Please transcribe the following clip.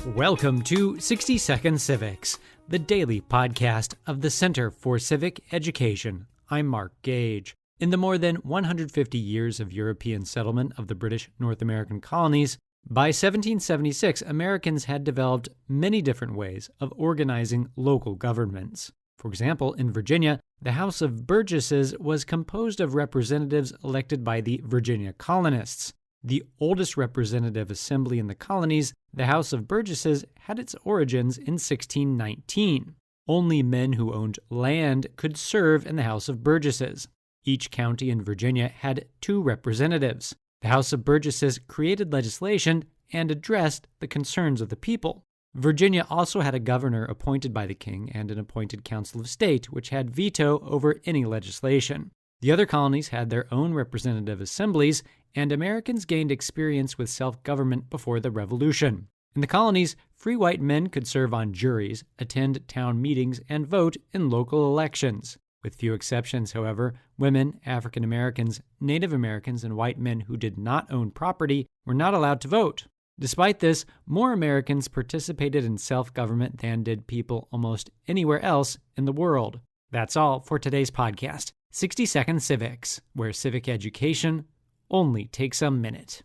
Welcome to 60 Second Civics, the daily podcast of the Center for Civic Education. I'm Mark Gage. In the more than 150 years of European settlement of the British North American colonies, by 1776, Americans had developed many different ways of organizing local governments. For example, in Virginia, the House of Burgesses was composed of representatives elected by the Virginia colonists. The oldest representative assembly in the colonies, the House of Burgesses, had its origins in 1619. Only men who owned land could serve in the House of Burgesses. Each county in Virginia had 2 representatives. The House of Burgesses created legislation and addressed the concerns of the people. Virginia also had a governor appointed by the king and an appointed council of state, which had veto over any legislation. The other colonies had their own representative assemblies, and Americans gained experience with self-government before the Revolution. In the colonies, free white men could serve on juries, attend town meetings, and vote in local elections. With few exceptions, however, women, African Americans, Native Americans, and white men who did not own property were not allowed to vote. Despite this, more Americans participated in self-government than did people almost anywhere else in the world. That's all for today's podcast, 60 Second Civics, where civic education only takes a minute.